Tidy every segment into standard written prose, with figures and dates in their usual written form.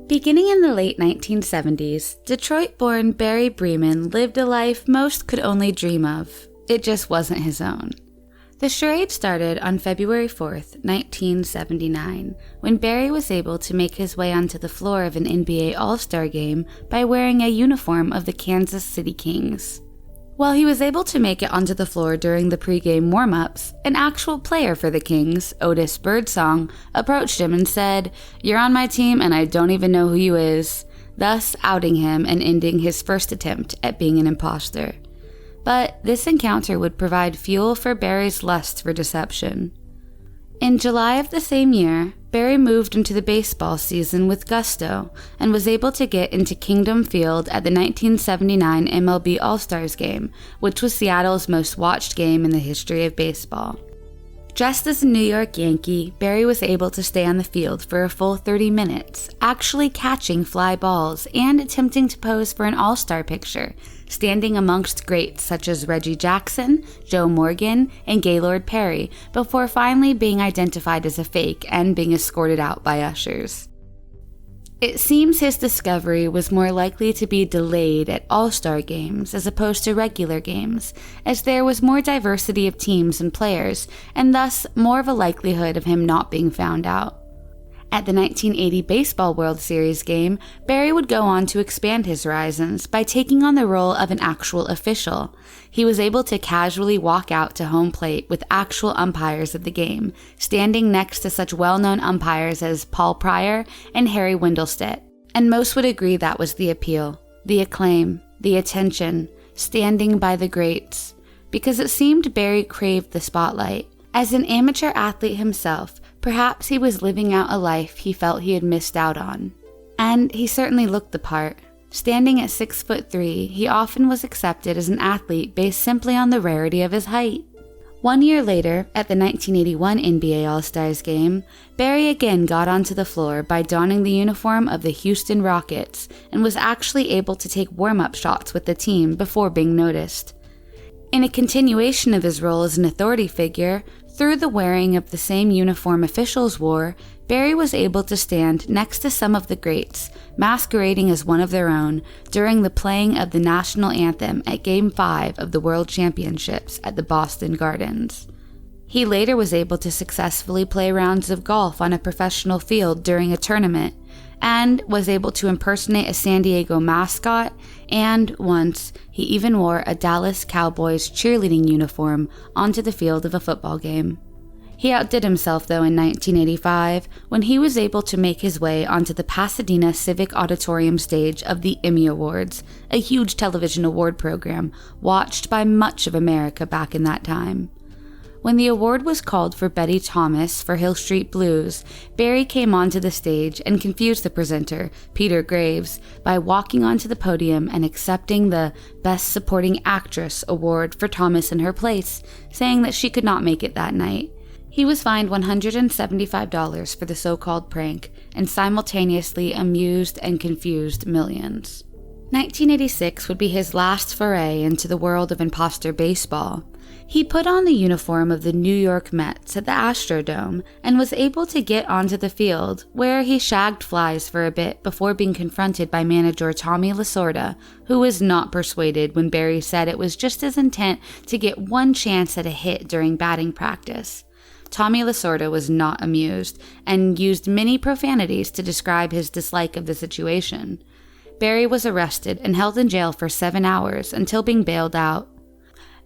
Beginning in the late 1970s, Detroit-born Barry Bremen lived a life most could only dream of. It just wasn't his own. The charade started on February 4th, 1979, when Barry was able to make his way onto the floor of an NBA All-Star game by wearing a uniform of the Kansas City Kings. While he was able to make it onto the floor during the pregame warm-ups, an actual player for the Kings, Otis Birdsong, approached him and said, "You're on my team and I don't even know who you is," thus outing him and ending his first attempt at being an imposter. But this encounter would provide fuel for Barry's lust for deception. In July of the same year, Barry moved into the baseball season with gusto and was able to get into Kingdom Field at the 1979 MLB All-Stars game, which was Seattle's most watched game in the history of baseball. Dressed as a New York Yankee, Barry was able to stay on the field for a full 30 minutes, actually catching fly balls and attempting to pose for an all-star picture, standing amongst greats such as Reggie Jackson, Joe Morgan, and Gaylord Perry, before finally being identified as a fake and being escorted out by ushers. It seems his discovery was more likely to be delayed at All-Star games as opposed to regular games, as there was more diversity of teams and players, and thus more of a likelihood of him not being found out. At the 1980 Baseball World Series game, Barry would go on to expand his horizons by taking on the role of an actual official. He was able to casually walk out to home plate with actual umpires of the game, standing next to such well-known umpires as Paul Pryor and Harry Wendelstedt. And most would agree that was the appeal, the acclaim, the attention, standing by the greats, because it seemed Barry craved the spotlight. As an amateur athlete himself, perhaps he was living out a life he felt he had missed out on. And he certainly looked the part. Standing at 6'3", he often was accepted as an athlete based simply on the rarity of his height. 1 year later, at the 1981 NBA All-Stars game, Barry again got onto the floor by donning the uniform of the Houston Rockets and was actually able to take warm-up shots with the team before being noticed. In a continuation of his role as an authority figure, through the wearing of the same uniform officials wore, Barry was able to stand next to some of the greats, masquerading as one of their own, during the playing of the national anthem at Game 5 of the World Championships at the Boston Gardens. He later was able to successfully play rounds of golf on a professional field during a tournament, and was able to impersonate a San Diego mascot, and once, he even wore a Dallas Cowboys cheerleading uniform onto the field of a football game. He outdid himself, though, in 1985, when he was able to make his way onto the Pasadena Civic Auditorium stage of the Emmy Awards, a huge television award program watched by much of America back in that time. When the award was called for Betty Thomas for Hill Street Blues, Barry came onto the stage and confused the presenter, Peter Graves, by walking onto the podium and accepting the Best Supporting Actress award for Thomas in her place, saying that she could not make it that night. He was fined $175 for the so-called prank, and simultaneously amused and confused millions. 1986 would be his last foray into the world of imposter baseball. He put on the uniform of the New York Mets at the Astrodome and was able to get onto the field, where he shagged flies for a bit before being confronted by manager Tommy Lasorda, who was not persuaded when Barry said it was just his intent to get one chance at a hit during batting practice. Tommy Lasorda was not amused and used many profanities to describe his dislike of the situation. Barry was arrested and held in jail for 7 hours until being bailed out.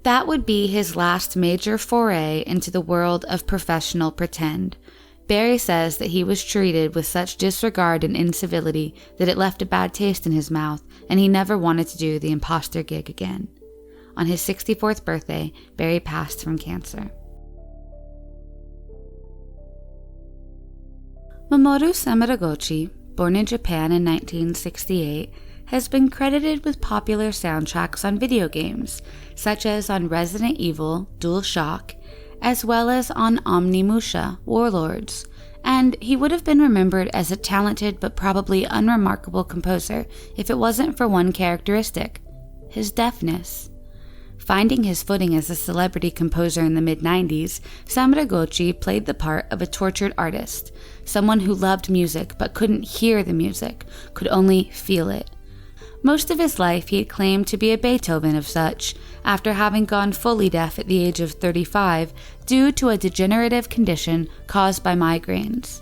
That would be his last major foray into the world of professional pretend. Barry says that he was treated with such disregard and incivility that it left a bad taste in his mouth, and he never wanted to do the imposter gig again. On his 64th birthday, Barry passed from cancer. Mamoru Samuragochi, born in Japan in 1968, has been credited with popular soundtracks on video games, such as on Resident Evil DualShock, as well as on Omnimusha Warlords, and he would have been remembered as a talented but probably unremarkable composer if it wasn't for one characteristic: his deafness. Finding his footing as a celebrity composer in the mid-90s, Samarangochi played the part of a tortured artist, someone who loved music but couldn't hear the music, could only feel it. Most of his life he had claimed to be a Beethoven of such, after having gone fully deaf at the age of 35 due to a degenerative condition caused by migraines.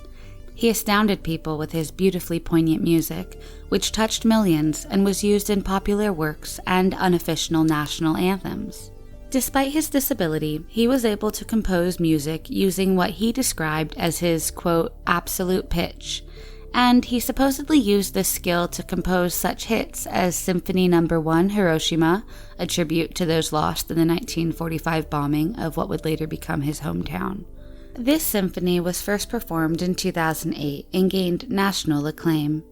He astounded people with his beautifully poignant music, which touched millions and was used in popular works and unofficial national anthems. Despite his disability, he was able to compose music using what he described as his, quote, absolute pitch, and he supposedly used this skill to compose such hits as Symphony No. 1 Hiroshima, a tribute to those lost in the 1945 bombing of what would later become his hometown. This symphony was first performed in 2008 and gained national acclaim.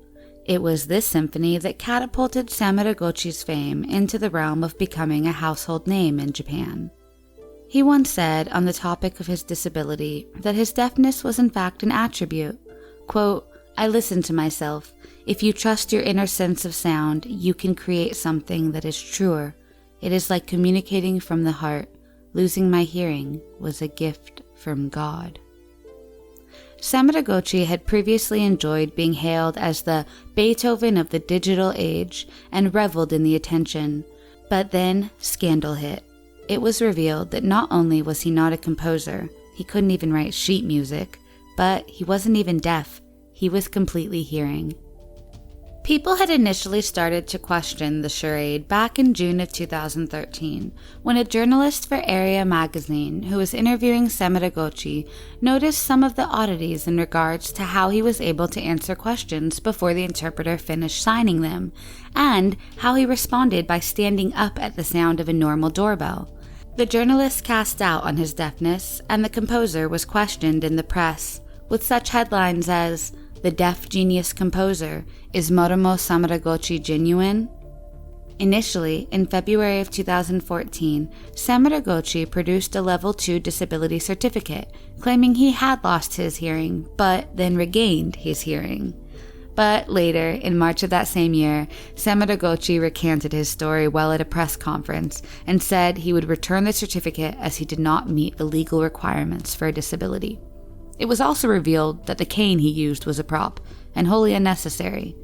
It was this symphony that catapulted Samarangochi's fame into the realm of becoming a household name in Japan. He once said on the topic of his disability that his deafness was in fact an attribute. Quote, I listen to myself. If you trust your inner sense of sound, you can create something that is truer. It is like communicating from the heart. Losing my hearing was a gift from God. Samarangochi had previously enjoyed being hailed as the Beethoven of the digital age and reveled in the attention. But then scandal hit. It was revealed that not only was he not a composer, he couldn't even write sheet music, but he wasn't even deaf. He was completely hearing. People had initially started to question the charade back in June of 2013, when a journalist for Area magazine who was interviewing Samarangochi noticed some of the oddities in regards to how he was able to answer questions before the interpreter finished signing them, and how he responded by standing up at the sound of a normal doorbell. The journalist cast doubt on his deafness, and the composer was questioned in the press, with such headlines as, "The Deaf Genius Composer, is Moromo Samarangochi genuine?" Initially, in February of 2014, Samarangochi produced a Level 2 disability certificate, claiming he had lost his hearing, but then regained his hearing. But later, in March of that same year, Samarangochi recanted his story while at a press conference and said he would return the certificate as he did not meet the legal requirements for a disability. It was also revealed that the cane he used was a prop, and wholly unnecessary.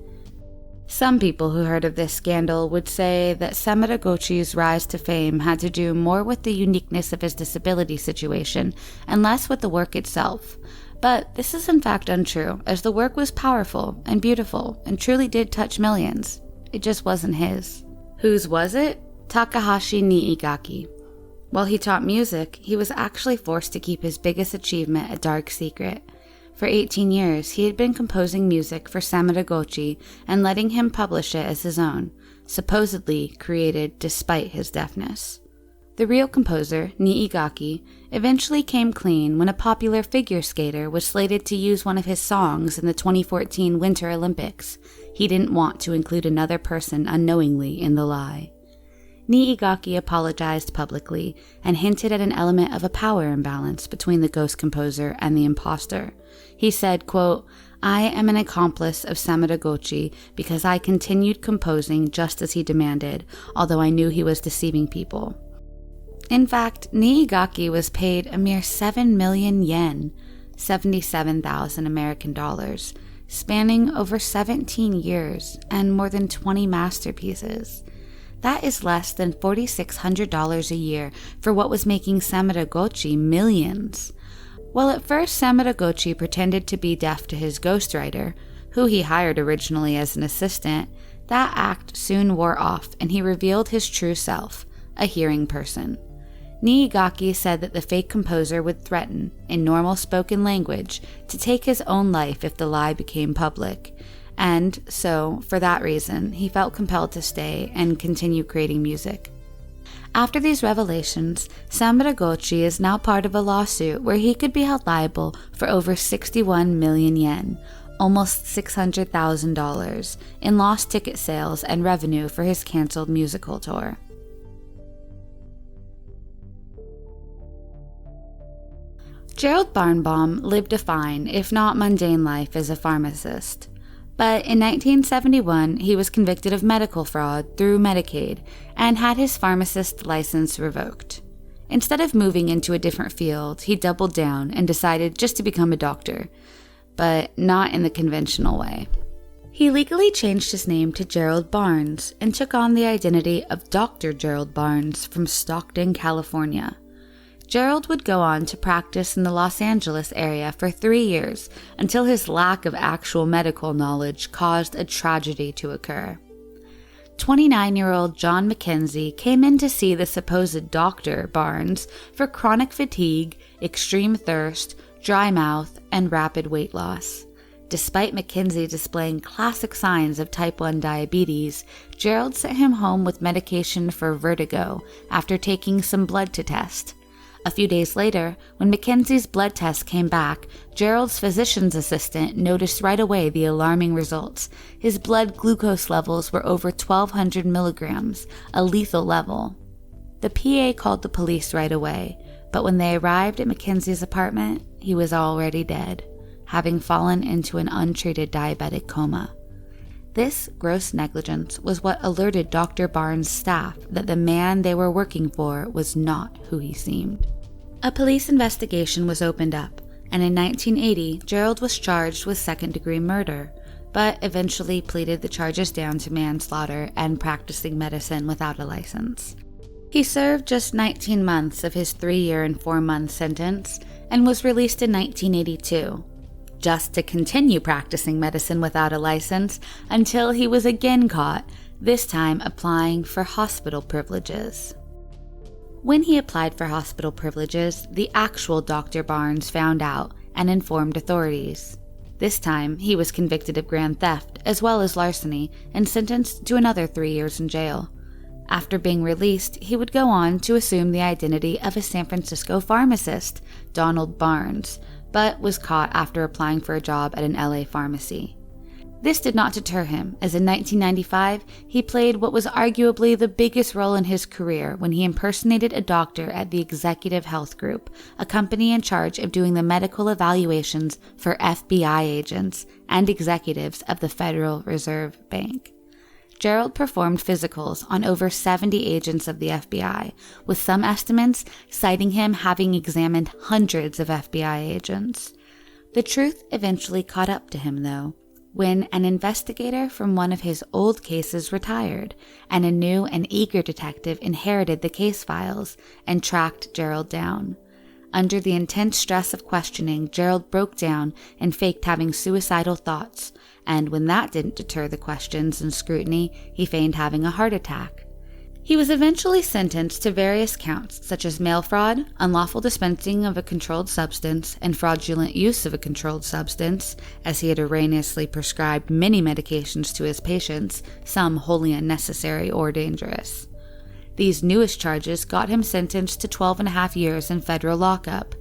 Some people who heard of this scandal would say that Samarangochi's rise to fame had to do more with the uniqueness of his disability situation and less with the work itself. But this is in fact untrue, as the work was powerful and beautiful and truly did touch millions. It just wasn't his. Whose was it? Takahashi Niigaki. While he taught music, he was actually forced to keep his biggest achievement a dark secret. For 18 years, he had been composing music for Samarangochi and letting him publish it as his own, supposedly created despite his deafness. The real composer, Niigaki, eventually came clean when a popular figure skater was slated to use one of his songs in the 2014 Winter Olympics. He didn't want to include another person unknowingly in the lie. Niigaki apologized publicly and hinted at an element of a power imbalance between the ghost composer and the imposter. He said, quote, I am an accomplice of Samarangochi because I continued composing just as he demanded, although I knew he was deceiving people. In fact, Niigaki was paid a mere 7 million yen, 77,000 American dollars, spanning over 17 years and more than 20 masterpieces. That is less than $4,600 a year for what was making Samarangochi millions. While at first Samarangochi pretended to be deaf to his ghostwriter, who he hired originally as an assistant, that act soon wore off and he revealed his true self, a hearing person. Niigaki said that the fake composer would threaten, in normal spoken language, to take his own life if the lie became public. And so, for that reason, he felt compelled to stay and continue creating music. After these revelations, Samarangochi is now part of a lawsuit where he could be held liable for over 61 million yen, almost $600,000, in lost ticket sales and revenue for his canceled musical tour. Gerald Barnbaum lived a fine, if not mundane life as a pharmacist. But in 1971, he was convicted of medical fraud through Medicaid and had his pharmacist license revoked. Instead of moving into a different field, he doubled down and decided just to become a doctor, but not in the conventional way. He legally changed his name to Gerald Barnes and took on the identity of Dr. Gerald Barnes from Stockton, California. Gerald would go on to practice in the Los Angeles area for 3 years until his lack of actual medical knowledge caused a tragedy to occur. 29-year-old John Mackenzie came in to see the supposed Dr. Barnes for chronic fatigue, extreme thirst, dry mouth, and rapid weight loss. Despite Mackenzie displaying classic signs of type 1 diabetes, Gerald sent him home with medication for vertigo after taking some blood to test. A few days later, when Mackenzie's blood test came back, Gerald's physician's assistant noticed right away the alarming results. His blood glucose levels were over 1,200 milligrams, a lethal level. The PA called the police right away, but when they arrived at Mackenzie's apartment, he was already dead, having fallen into an untreated diabetic coma. This gross negligence was what alerted Dr. Barnes' staff that the man they were working for was not who he seemed. A police investigation was opened up, and in 1980, Gerald was charged with second-degree murder, but eventually pleaded the charges down to manslaughter and practicing medicine without a license. He served just 19 months of his 3-year and 4-month sentence and was released in 1982, just to continue practicing medicine without a license until he was again caught, this time applying for hospital privileges. When he applied for hospital privileges, the actual Dr. Barnes found out and informed authorities. This time, he was convicted of grand theft as well as larceny and sentenced to another 3 years in jail. After being released, he would go on to assume the identity of a San Francisco pharmacist, Donald Barnes, but was caught after applying for a job at an LA pharmacy. This did not deter him, as in 1995, he played what was arguably the biggest role in his career when he impersonated a doctor at the Executive Health Group, a company in charge of doing the medical evaluations for FBI agents and executives of the Federal Reserve Bank. Gerald performed physicals on over 70 agents of the FBI, with some estimates citing him having examined hundreds of FBI agents. The truth eventually caught up to him, though, when an investigator from one of his old cases retired, and a new and eager detective inherited the case files and tracked Gerald down. Under the intense stress of questioning, Gerald broke down and faked having suicidal thoughts, and when that didn't deter the questions and scrutiny, he feigned having a heart attack. He was eventually sentenced to various counts such as mail fraud, unlawful dispensing of a controlled substance, and fraudulent use of a controlled substance, as he had erroneously prescribed many medications to his patients, some wholly unnecessary or dangerous. These newest charges got him sentenced to 12.5 years in federal lockup,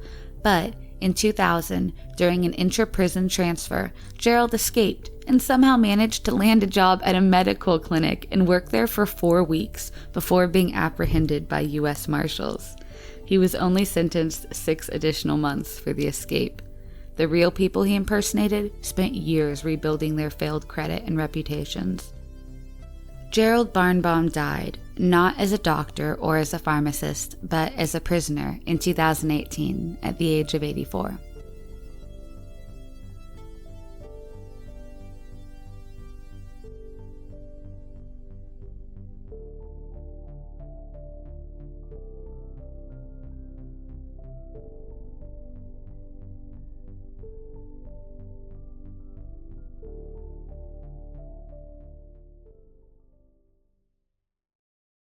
but in 2000, during an intra-prison transfer, Gerald escaped and somehow managed to land a job at a medical clinic and work there for 4 weeks before being apprehended by U.S. Marshals. He was only sentenced 6 additional months for the escape. The real people he impersonated spent years rebuilding their failed credit and reputations. Gerald Barnbaum died, not as a doctor or as a pharmacist, but as a prisoner in 2018 at the age of 84.